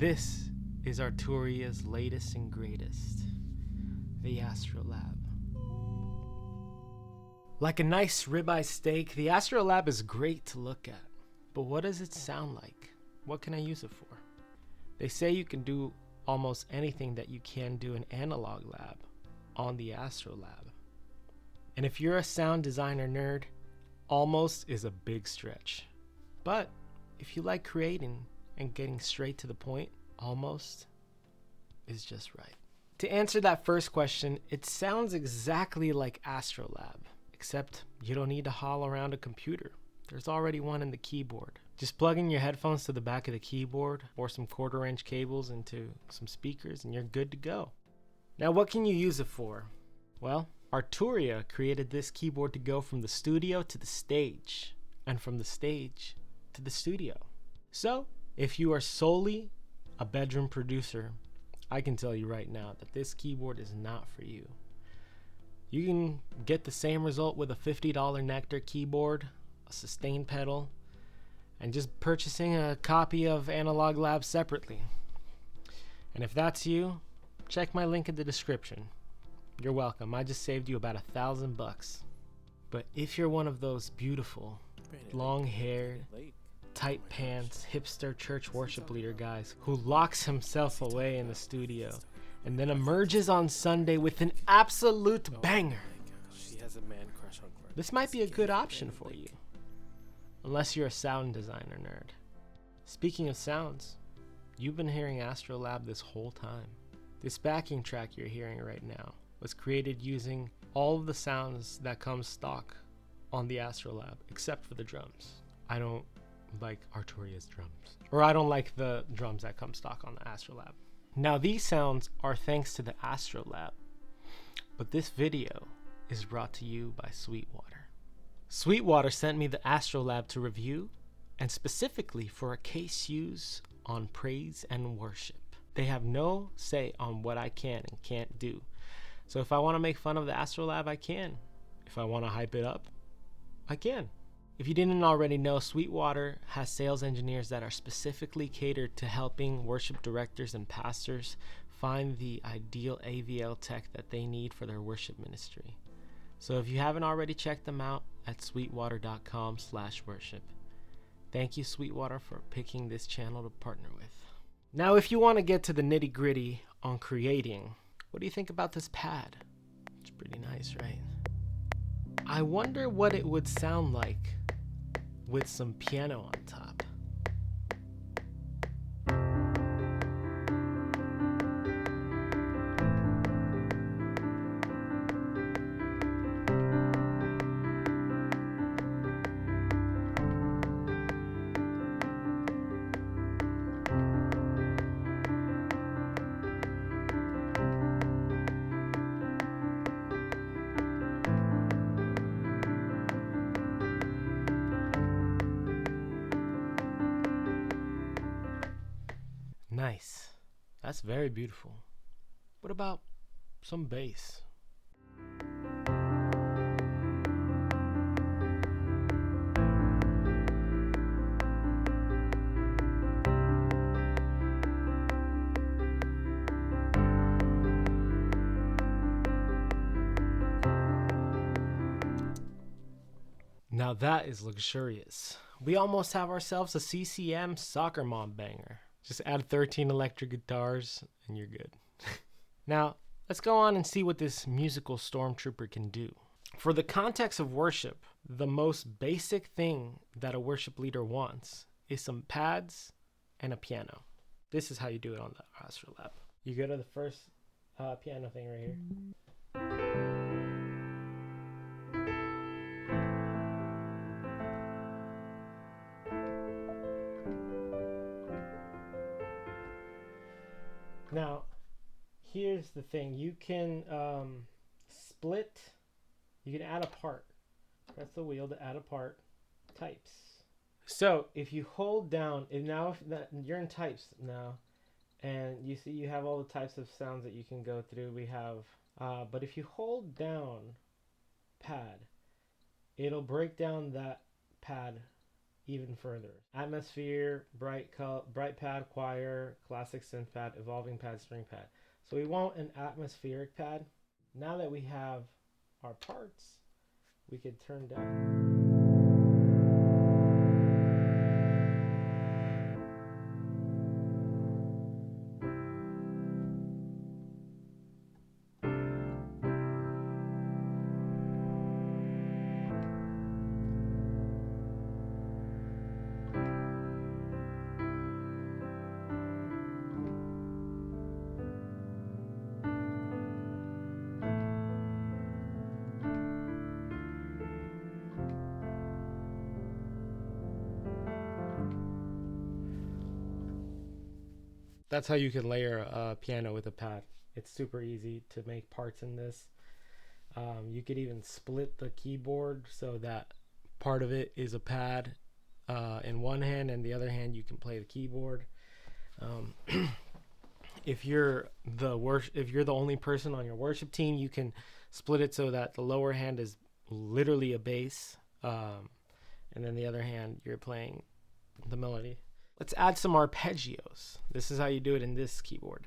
This is Arturia's latest and greatest, the Astrolab. Like a nice ribeye steak, the Astrolab is great to look at. But what does it sound like? What can I use it for? They say you can do almost anything that you can do in Analog Lab on the Astrolab. And if you're a sound designer nerd, almost is a big stretch. But if you like creating and getting straight to the point, almost is just right. To answer that first question, it sounds exactly like Astrolab, except you don't need to haul around a computer. There's already one in the keyboard. Just plug in your headphones to the back of the keyboard or some 1/4-inch cables into some speakers and you're good to go. Now, what can you use it for? Well, Arturia created this keyboard to go from the studio to the stage, and from the stage to the studio. So, if you are solely a bedroom producer, I can tell you right now that this keyboard is not for you. You can get the same result with a $50 Nectar keyboard, a sustain pedal, and just purchasing a copy of Analog Lab separately. And if that's you, check my link in the description. You're welcome. I just saved you about $1,000. But if you're one of those beautiful, long-haired, tight pants, hipster church worship leader guys who locks himself away in the studio and then emerges on Sunday with an absolute banger, this might be a good option for you. Unless you're a sound designer nerd. Speaking of sounds, you've been hearing Astrolab this whole time. This backing track you're hearing right now was created using all of the sounds that come stock on the Astrolab, except for the drums. I don't like Arturia's drums. Or I don't like the drums that come stock on the Astrolab. Now these sounds are thanks to the Astrolab, but this video is brought to you by Sweetwater. Sweetwater sent me the Astrolab to review, and specifically for a case use on praise and worship. They have no say on what I can and can't do. So if I want to make fun of the Astrolab, I can. If I want to hype it up, I can. If you didn't already know, Sweetwater has sales engineers that are specifically catered to helping worship directors and pastors find the ideal AVL tech that they need for their worship ministry. So if you haven't already checked them out at sweetwater.com/worship. Thank you, Sweetwater, for picking this channel to partner with. Now, if you want to get to the nitty-gritty on creating, what do you think about this pad? It's pretty nice, right? I wonder what it would sound like with some piano on top. Nice. That's very beautiful. What about some bass? Now that is luxurious. We almost have ourselves a CCM soccer mom banger. Just add 13 electric guitars and you're good. Now, let's go on and see what this musical stormtrooper can do. For the context of worship, the most basic thing that a worship leader wants is some pads and a piano. This is how you do it on the Astrolab. You go to the first piano thing right here. Now, here's the thing. You can split, you can add a part. Press the wheel to add a part. Types. So, if you hold down, you're in types now, and you see you have all the types of sounds that you can go through. We have, but if you hold down pad, it'll break down that pad even further. Atmosphere, bright pad, choir, classic synth pad, evolving pad, string pad. So we want an atmospheric pad. Now that we have our parts, we could turn down. That's how you can layer a piano with a pad. It's super easy to make parts in this. You could even split the keyboard so that part of it is a pad in one hand, and the other hand you can play the keyboard. If you're the only person on your worship team, you can split it so that the lower hand is literally a bass, and then the other hand you're playing the melody. Let's add some arpeggios. This is how you do it in this keyboard.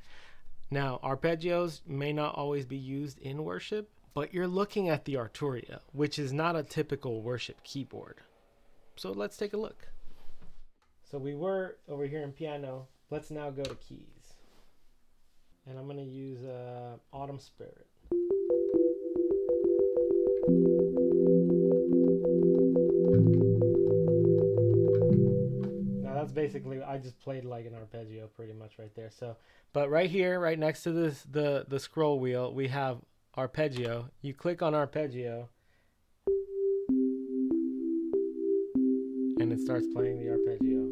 Now, arpeggios may not always be used in worship, but you're looking at the Arturia, which is not a typical worship keyboard. So let's take a look. So we were over here in piano. Let's now go to keys. And I'm going to use Autumn Spirit. That's basically, I just played like an arpeggio pretty much right there. So, but right here, right next to this, the scroll wheel, we have arpeggio. You click on arpeggio, and it starts playing the arpeggio.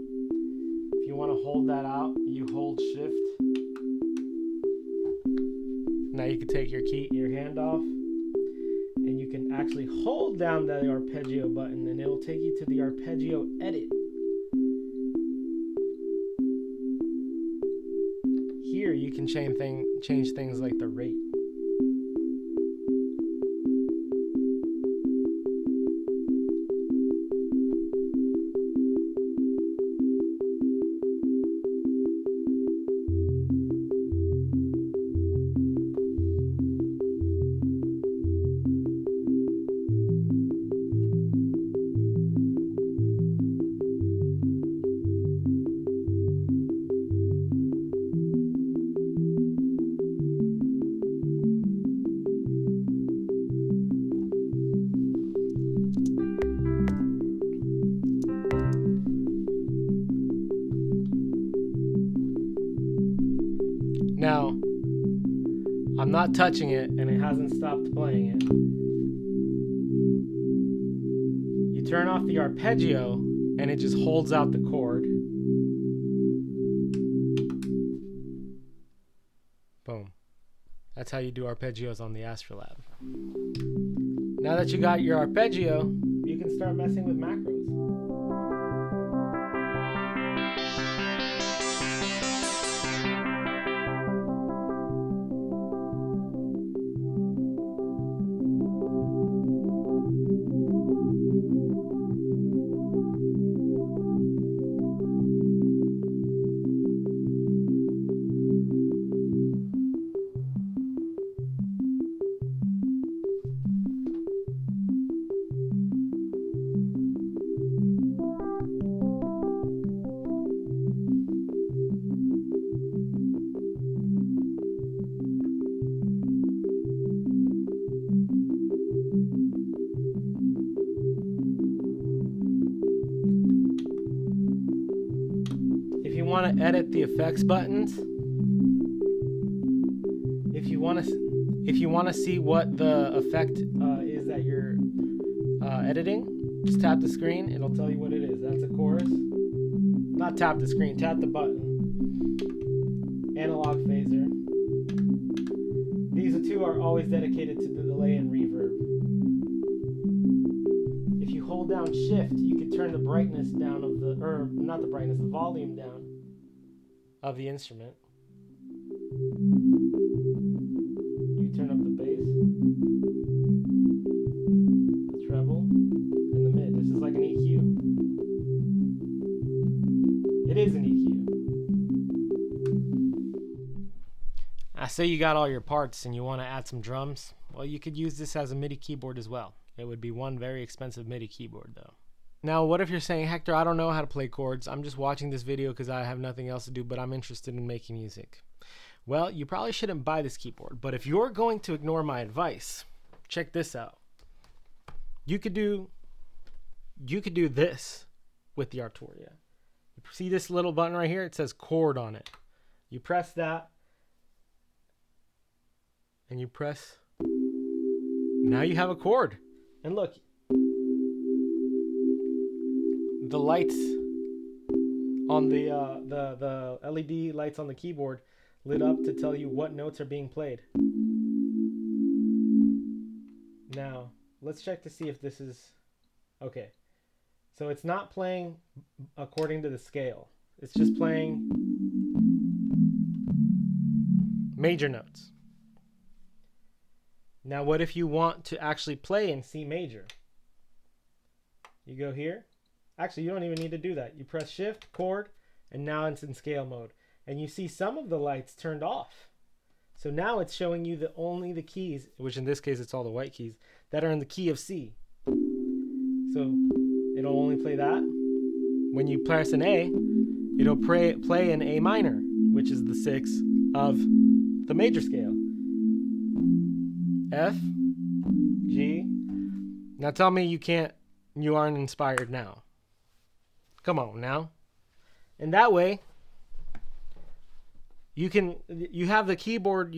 If you want to hold that out, you hold Shift. Now you can take your hand off, and you can actually hold down that arpeggio button, and it'll take you to the arpeggio edit. Here you can change things like the rate. Now, I'm not touching it, and it hasn't stopped playing it. You turn off the arpeggio, and it just holds out the chord. Boom. That's how you do arpeggios on the Astrolab. Now that you got your arpeggio, you can start messing with macros. Want to edit the effects buttons, if you want to see what the effect is that you're editing, just tap the screen. It'll tell you what it is. That's a chorus. Not tap the screen, tap the button. Analog phaser. These two are always dedicated to the delay and reverb. If you hold down Shift, you can turn the brightness down of the, or not the brightness, the volume down of the instrument. You turn up the bass, the treble, and the mid. This is like an EQ. I say you got all your parts and you want to add some drums. Well, you could use this as a MIDI keyboard as well. It would be one very expensive MIDI keyboard though. Now, what if you're saying, Hector, I don't know how to play chords. I'm just watching this video because I have nothing else to do, but I'm interested in making music. Well, you probably shouldn't buy this keyboard, but if you're going to ignore my advice, check this out. You could do this with the Arturia. You see this little button right here? It says chord on it. You press that, and you press. Now you have a chord. And look, the lights on the LED lights on the keyboard lit up to tell you what notes are being played. Now, let's check to see if this is okay. So it's not playing according to the scale. It's just playing major notes. Now, what if you want to actually play in C major? You go here. Actually, you don't even need to do that. You press shift, chord, and now it's in scale mode. And you see some of the lights turned off. So now it's showing you only the keys, which in this case it's all the white keys, that are in the key of C. So it'll only play that. When you press an A, it'll play an A minor, which is the 6 of the major scale. F, G. Now tell me you aren't inspired now. Come on now. And that way, you have the keyboard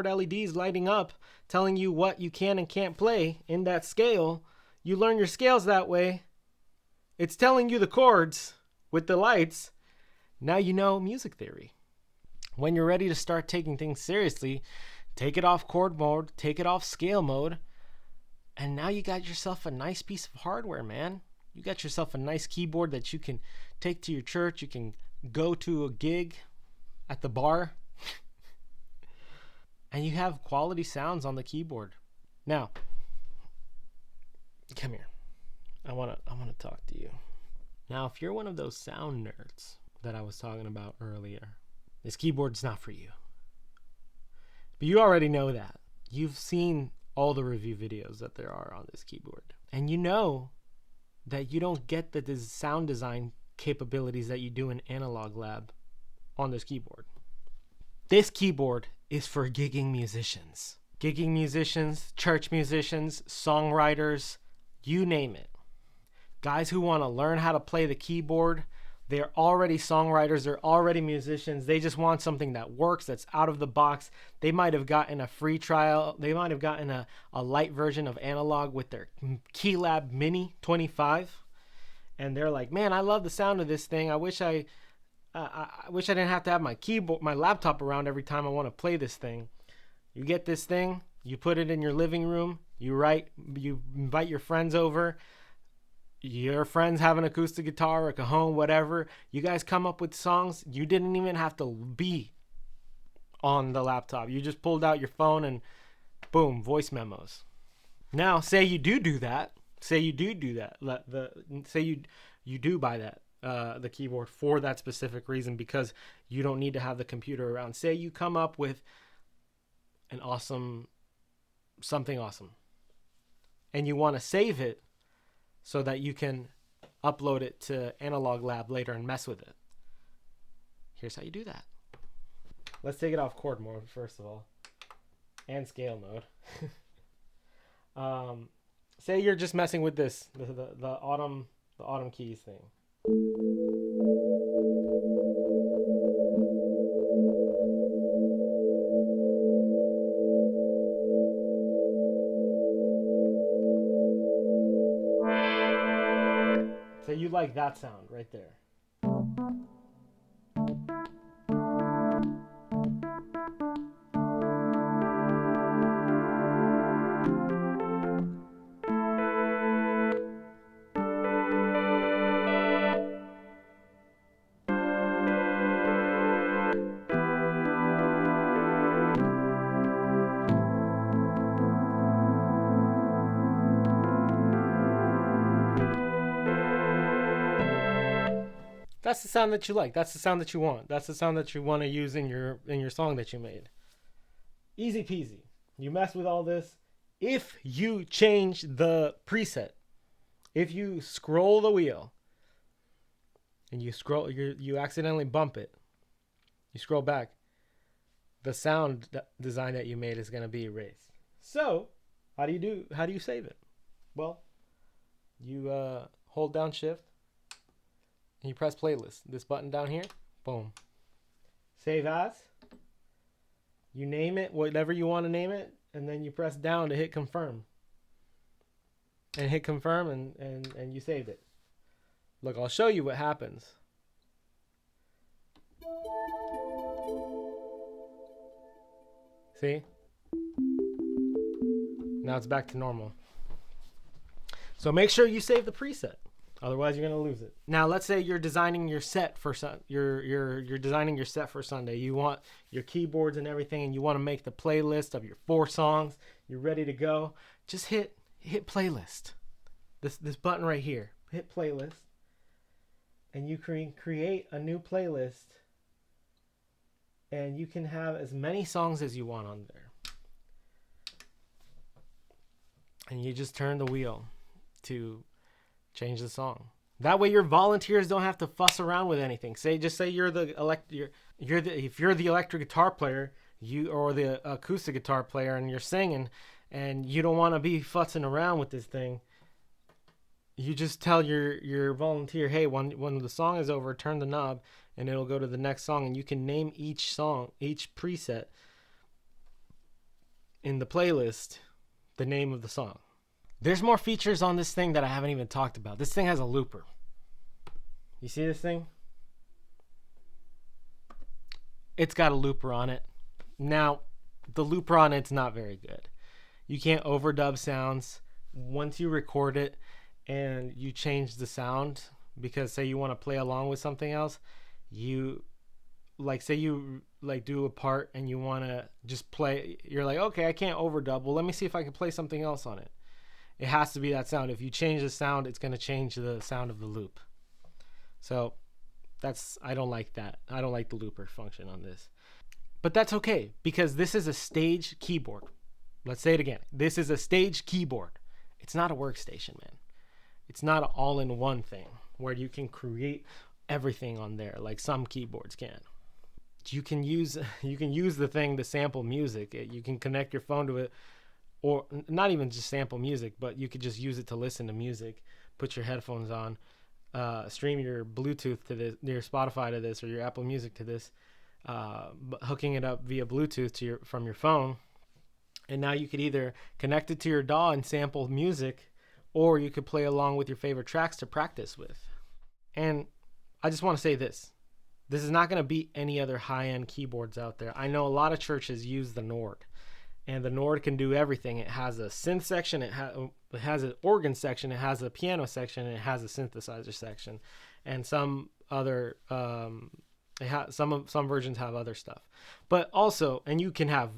LEDs lighting up, telling you what you can and can't play in that scale. You learn your scales that way. It's telling you the chords with the lights. Now you know music theory. When you're ready to start taking things seriously, take it off chord mode, take it off scale mode, and now you got yourself a nice piece of hardware, man. You got yourself a nice keyboard that you can take to your church. You can go to a gig at the bar. And you have quality sounds on the keyboard. Now, come here. I want to talk to you. Now, if you're one of those sound nerds that I was talking about earlier, this keyboard's not for you. But you already know that. You've seen all the review videos that there are on this keyboard. And you know that you don't get the sound design capabilities that you do in Analog Lab on this keyboard. This keyboard is for gigging musicians. Gigging musicians, church musicians, songwriters, you name it. Guys who want to learn how to play the keyboard, they're already songwriters, they're already musicians. They just want something that works, that's out of the box. They might have gotten a free trial. They might have gotten a light version of Analog with their Keylab Mini 25. And they're like, man, I love the sound of this thing. I wish I didn't have to have my laptop around every time I want to play this thing. You get this thing, you put it in your living room, you invite your friends over. Your friends have an acoustic guitar or a cajon, whatever. You guys come up with songs. You didn't even have to be on the laptop. You just pulled out your phone and boom, voice memos. Now, say you do that. Say you do that. Say you do buy that the keyboard for that specific reason because you don't need to have the computer around. Say you come up with something awesome, and you want to save it so that you can upload it to Analog Lab later and mess with it. Here's how you do that. Let's take it off chord mode first of all, and scale mode. Say you're just messing with this, the autumn keys thing. So you like that sound right there. That's the sound that you like. That's the sound that you want. That's the sound that you want to use in your song that you made. Easy peasy. You mess with all this. If you change the preset, if you scroll the wheel and you accidentally bump it, you scroll back, the sound design that you made is going to be erased. So how do you save it? Well, you hold down shift and you press playlist, this button down here, boom, save as, you name it whatever you want to name it, and then you press down to hit confirm, and hit confirm, and you saved it. Look, I'll show you what happens. See? Now it's back to normal. So make sure you save the preset. Otherwise, you're gonna lose it. Now, let's say you're designing your set for you're designing your set for Sunday. You want your keyboards and everything, and you want to make the playlist of your 4 songs. You're ready to go. Just hit playlist. This button right here. Hit playlist, and you create a new playlist, and you can have as many songs as you want on there. And you just turn the wheel to change the song. That way your volunteers don't have to fuss around with anything. Just say you're the electric guitar player, or the acoustic guitar player, and you're singing and you don't want to be fussing around with this thing. You just tell your volunteer, hey, when the song is over, turn the knob and it'll go to the next song, and you can name each song, each preset in the playlist, the name of the song. There's more features on this thing that I haven't even talked about. This thing has a looper. You see this thing? It's got a looper on it. Now, the looper on it's not very good. You can't overdub sounds. Once you record it and you change the sound, because say you want to play along with something else, say you do a part and you want to just play, you're like, okay, I can't overdub. Well, let me see if I can play something else on it. It has to be that sound. If you change the sound, it's going to change the sound of the loop. So I don't like that. I don't like the looper function on this. But that's okay, because this is a stage keyboard. Let's say it again. This is a stage keyboard. It's not a workstation, man. It's not an all-in-one thing where you can create everything on there like some keyboards can. You can use the thing to sample music. You can connect your phone to it, or not even just sample music, but you could just use it to listen to music. Put your headphones on, stream your Bluetooth to this, your Spotify to this, or your Apple Music to this, hooking it up via Bluetooth from your phone. And now you could either connect it to your DAW and sample music, or you could play along with your favorite tracks to practice with. And I just want to say this. This is not going to beat any other high-end keyboards out there. I know a lot of churches use the Nord. And the Nord can do everything. It has a synth section, it has an organ section, it has a piano section, and it has a synthesizer section. And some other some versions have other stuff. But also, and you can have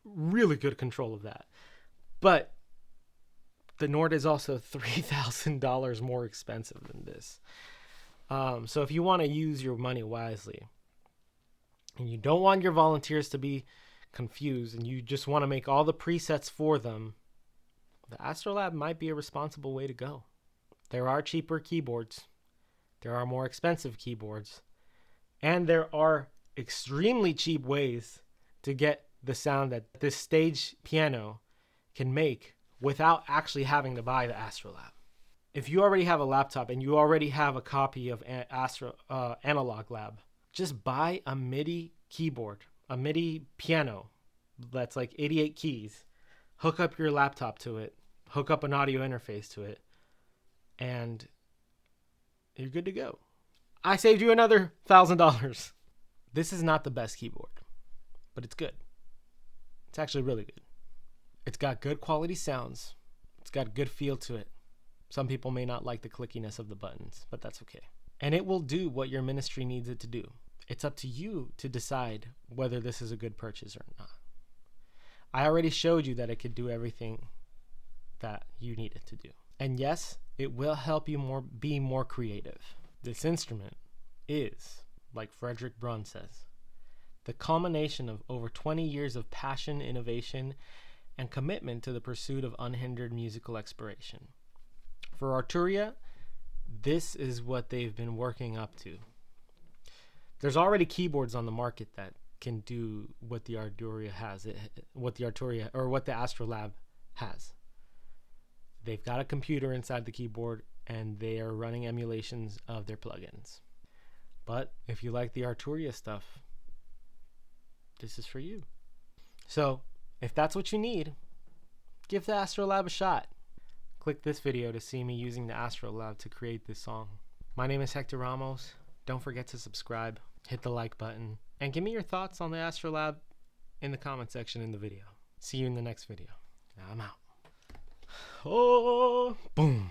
really good control of that. But the Nord is also $3,000 more expensive than this. So if you want to use your money wisely, and you don't want your volunteers to be confused, and you just want to make all the presets for them, the Astrolab might be a responsible way to go. There are cheaper keyboards, there are more expensive keyboards, and there are extremely cheap ways to get the sound that this stage piano can make without actually having to buy the Astrolab. If you already have a laptop and you already have a copy of Analog Lab, just buy a MIDI keyboard, a MIDI piano that's like 88 keys, hook up your laptop to it, hook up an audio interface to it, and you're good to go. I saved you another $1,000. This is not the best keyboard, but it's good. It's actually really good. It's got good quality sounds. It's got a good feel to it. Some people may not like the clickiness of the buttons, but that's okay. And it will do what your ministry needs it to do. It's up to you to decide whether this is a good purchase or not. I already showed you that it could do everything that you need it to do. And yes, it will help you be more creative. This instrument is, like Frederick Brunn says, the culmination of over 20 years of passion, innovation, and commitment to the pursuit of unhindered musical exploration. For Arturia, this is what they've been working up to. There's already keyboards on the market that can do what the Arturia has, what the Astrolab has. They've got a computer inside the keyboard and they are running emulations of their plugins. But if you like the Arturia stuff, this is for you. So if that's what you need, give the Astrolab a shot. Click this video to see me using the Astrolab to create this song. My name is Hector Ramos. Don't forget to subscribe, hit the like button, and give me your thoughts on the Astrolab in the comment section in the video. See you in the next video. Now I'm out. Oh, boom.